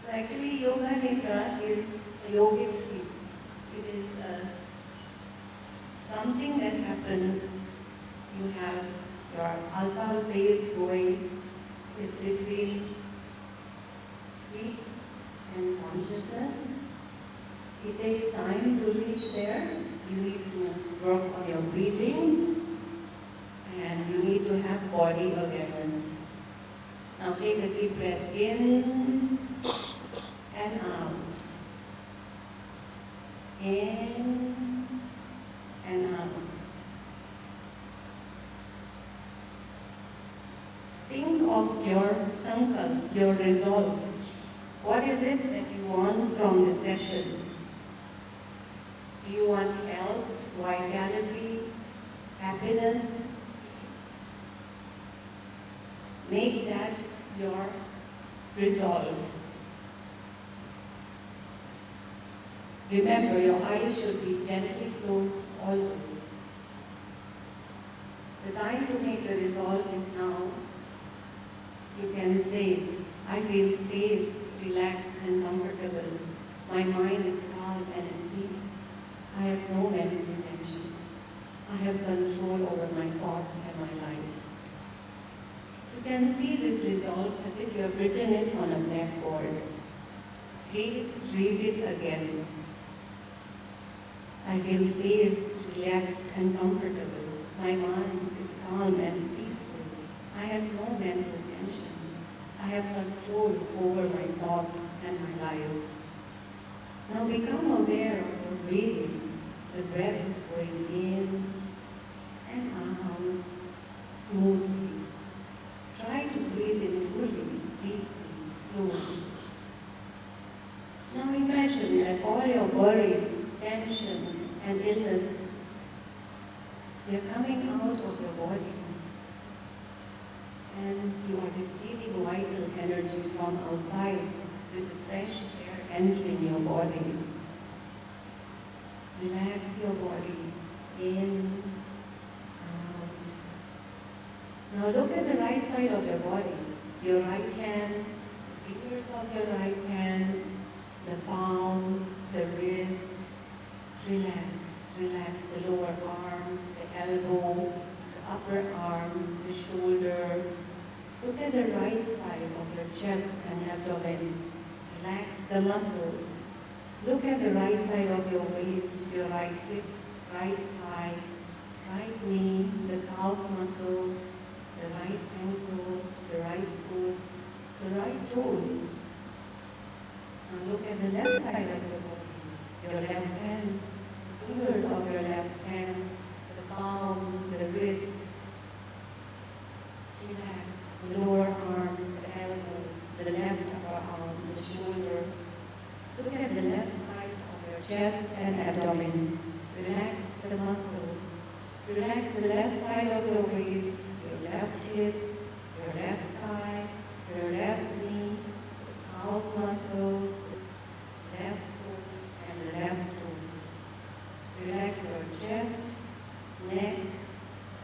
So actually Yoga Nidra is a yogic sleep. It is something that happens. You have your alpha phase going. It's between sleep and consciousness. It takes time to reach there. You need to work on your breathing and you need to have body awareness. Now take a deep breath in and out. In and out. Think of your sankalp, your resolve. What is it that you want from the session? Do you want health, vitality, happiness? Make that your resolve. Remember, your eyes should be gently closed always. The time to make the resolve is now. You can say, I feel safe, relaxed and comfortable. My mind is calm and at peace. I have no mental tension. I have control over my thoughts and my life. You can see this resolve as if you have written it on a blackboard. Please read it again. I feel safe, relaxed, and comfortable. My mind is calm and peaceful. I have no mental tension. I have control over my thoughts and my life. Now become aware of your breathing. The breath is going in and out smoothly. Try to breathe in fully, deeply, slowly. Now imagine that all your worries, tensions, and illnesses, they're coming out of your body. And you are receiving vital energy from outside with the fresh air entering your body. Relax your body in, out. Now look at the right side of your body. Your right hand, the fingers of your right hand, the palm, the wrist. Relax. Relax the lower arm, the elbow, the upper arm, the shoulder. Look at the right side of your chest and abdomen. Relax the muscles. Look at the right side of your waist, your right hip, right thigh, right knee, the calf muscles, the right ankle, the right foot, the right toes. Now look at the left side of your body, your left hand, the fingers of your left hand, the palm, the wrist. Relax the lower arms, the elbow, the left upper arm, the shoulder. Look at the left side of your chest and abdomen. Relax the muscles. Relax the left side of your waist, your left hip, your left thigh, your left knee, the calf muscles, left foot, and the left toes. Relax your chest, neck,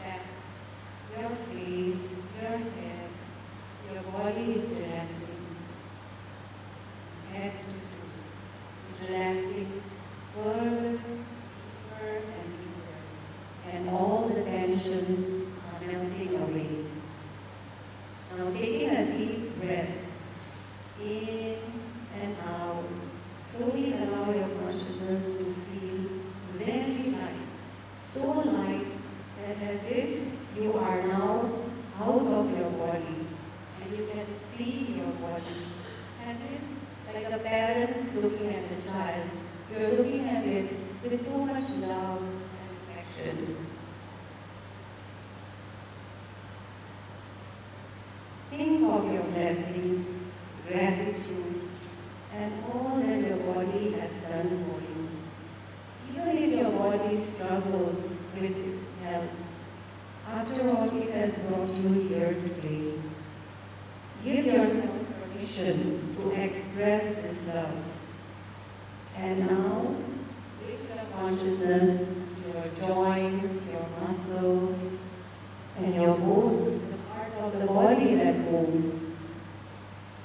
back, your face, your head. Your body is relaxing. Head to toe. Relaxing further, deeper, and deeper. And all the tensions are melting away. Now taking a deep breath in and out. Slowly allow your consciousness to feel very light. So light that as if you are now out of your body and you can see your body. As if like a parent looking at the child, you're looking at it with so much love and affection. Think of your blessings, gratitude, and all that your body has done for you. Even if your body struggles with its health, after all, it has brought you here today. Give yourself permission to express this love. And now, bring your consciousness to your joints, your muscles, and your bones, the parts of the body that move.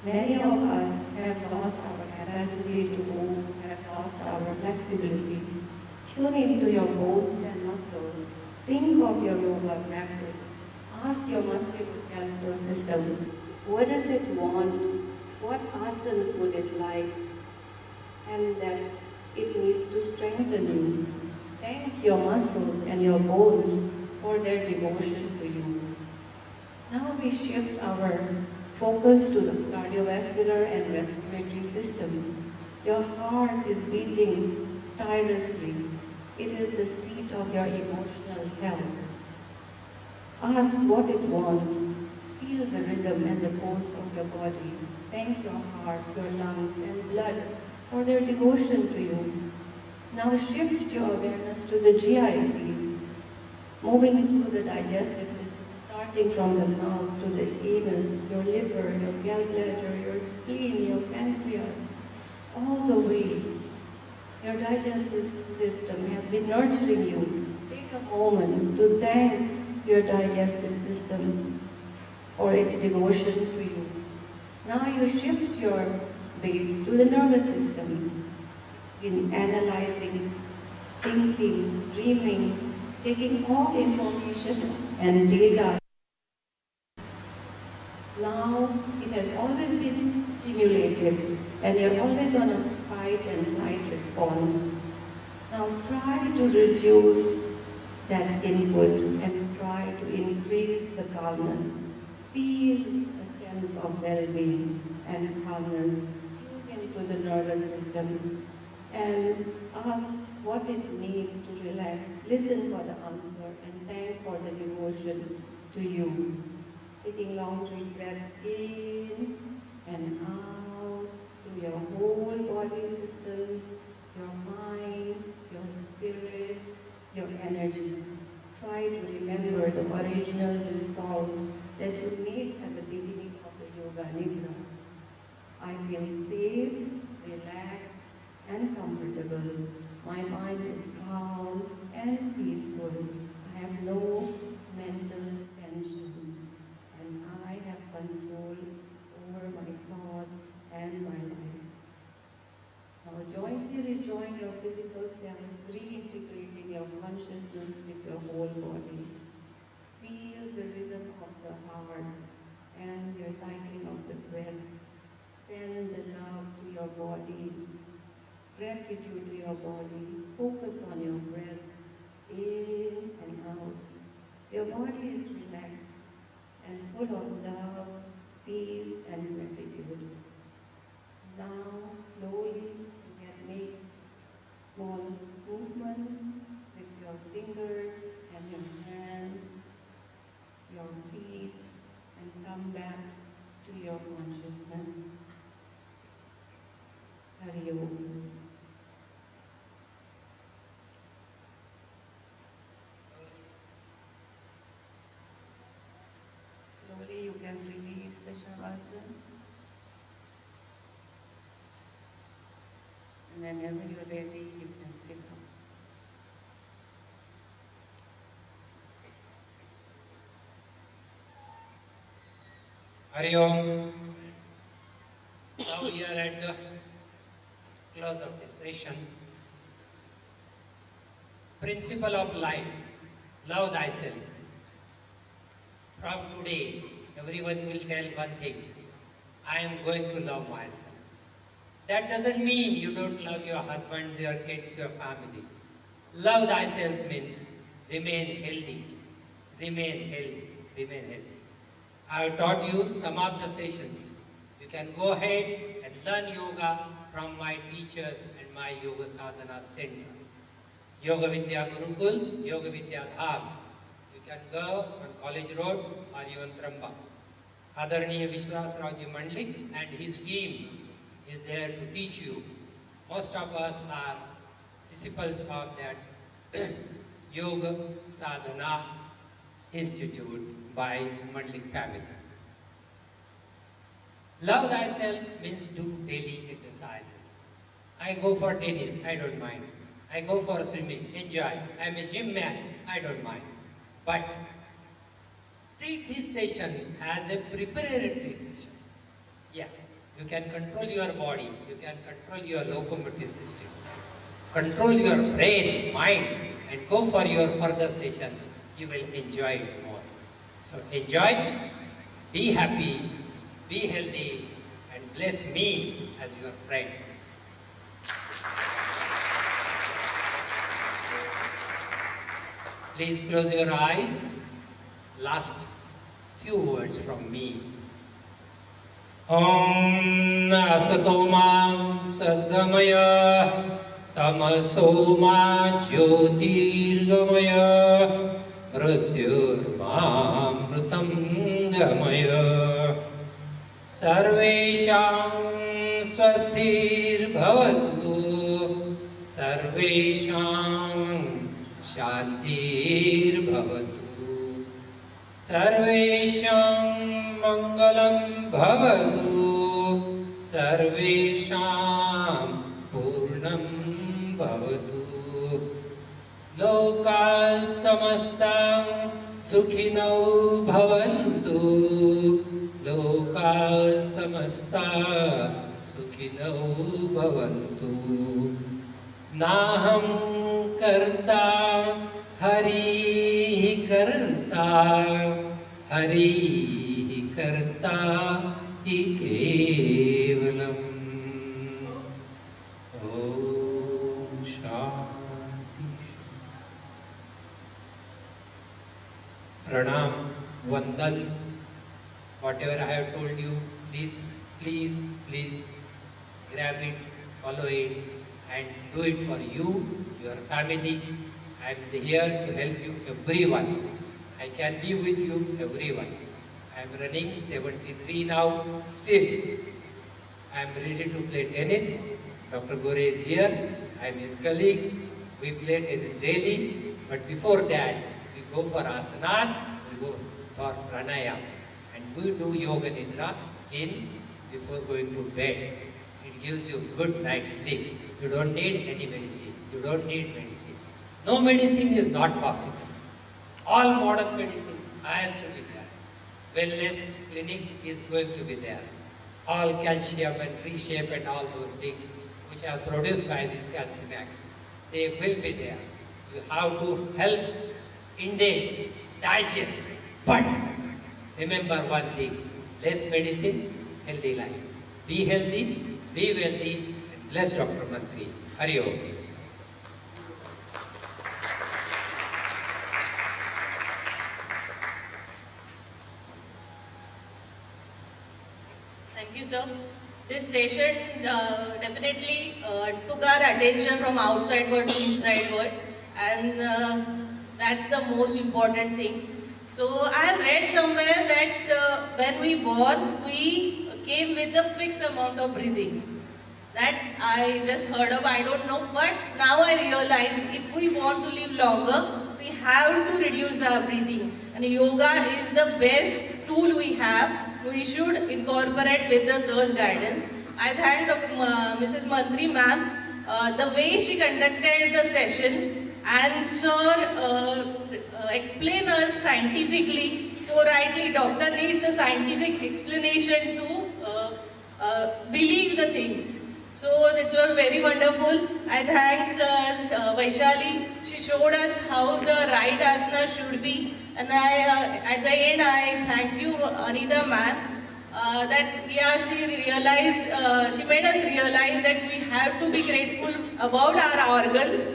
Many of us have lost our capacity to move, have lost our flexibility. Tune into your bones and muscles. Think of your yoga practice. Ask your musculoskeletal system, what does it want? What asanas would it like? And that it needs to strengthen you. Thank your muscles and your bones for their devotion to you. Now we shift our focus to the cardiovascular and respiratory system. Your heart is beating tirelessly. It is the seat of your emotional health. Ask what it wants. Feel the rhythm and the pulse of your body. Thank your heart, your lungs, and blood for their devotion to you. Now shift your awareness to the GIT, moving through the digestive system, starting from the mouth to the anus, your liver, your gallbladder, your spleen, your pancreas, all the way. Your digestive system has been nurturing you. Take a moment to thank your digestive system for its devotion to you. Now you shift your base to the nervous system in analyzing, thinking, dreaming, taking all information and data. Now it has always been stimulated. and you're always on a fight and flight response. Now try to reduce that input and try to increase the calmness. Feel a sense of well-being and calmness. Tune into the nervous system and ask what it needs to relax. Listen for the answer and thank for the devotion to you. Taking long deep breaths in and out through your whole body systems, your mind, your spirit, your energy. Try to remember the original resolve that you made at the beginning of the Yoga Nidra. I feel safe, relaxed, and comfortable. My mind is calm and peaceful. I have no mental tensions, and I have control over my thoughts and my life. Now jointly rejoin your physical self, reintegrating your consciousness with your whole body. Feel the rhythm of the heart and your cycling of the breath. Send the love to your body, gratitude to your body. Focus on your breath, in and out. Your body is relaxed and full of love, peace, and gratitude. Now, slowly, you can make small movements with your fingers and your hands, your feet, and come back to your consciousness. Hari Om. Slowly, you can release the Shavasana. And whenever you're ready, you can sit up. Hari Om. Now we are at the close of this session. Principle of life, love thyself. From today, everyone will tell one thing, I am going to love myself. That doesn't mean you don't love your husbands, your kids, your family. Love thyself means remain healthy, remain healthy, remain healthy. I have taught you some of the sessions. You can go ahead and learn yoga from my teachers and my Yoga Sadhana Center. Yoga Vidya Gurukul, Yoga Vidya Dham. You can go on College Road or even Tramba. Adaraniya Vishwasarauji Mandlik and his team is there to teach you. Most of us are disciples of that Yoga Sadhana Institute by Mandlik family. Love thyself means do daily exercises. I go for tennis, I don't mind. I go for swimming, enjoy. I'm a gym man, I don't mind. But treat this session as a preparatory session. Yeah, you can control your body, you can control your locomotive system, control your brain, mind, and go for your further session. You will enjoy it more. So enjoy, be happy, be healthy, and bless me as your friend. Please close your eyes. Last few words from me. Om Asato Ma Sadgamaya Tamaso Ma Jyotirgamaya Mrityur Ma Mritam Gamaya Sarvesham Swastir Bhavatu Sarvesham Shantir Bhavatu Sarvesham Mangalam Bhavatu Sarvesham Purnam Bhavatu Loka Samastam Sukhinau Bhavantu Loka Samasta Sukhinau Bhavantu Naham Karta Hari Karta Hari Karta Hi Kevalam pranam, vandan, whatever I have told you, please grab it, follow it, and do it for you, your family. I am here to help you, everyone. I can be with you, everyone. I am running 73 now, still. I am ready to play tennis. Dr. Gore is here. I am his colleague. We play tennis daily. But before that, we go for asanas, we go for pranayam. And we do yoga nidra before going to bed. It gives you good night's sleep. You don't need any medicine. You don't need medicine. No medicine is not possible. All modern medicine has to be there. Wellness clinic is going to be there. All calcium and reshape and all those things which are produced by these Calcimax, they will be there. You have to help Indians digest. But remember one thing, less medicine, healthy life. Be healthy, be wealthy, and bless Dr. Mantri. Hari Om. Thank you, sir. This session definitely took our attention from outside world to inside world, and that's the most important thing. So I have read somewhere that when we born, we came with a fixed amount of breathing. That I just heard of, I don't know, but now I realize if we want to live longer, we have to reduce our breathing. And yoga is the best tool we have. We should incorporate with the sir's guidance. I thank Mrs. Mantri ma'am, the way she conducted the session and sir explain us scientifically. So rightly, doctor needs a scientific explanation to believe the things. So it was very wonderful. I thank Vaishali. She showed us how the right asana should be. And at the end, I thank you, Anita ma'am, that yeah, she realized, she made us realize that we have to be grateful about our organs.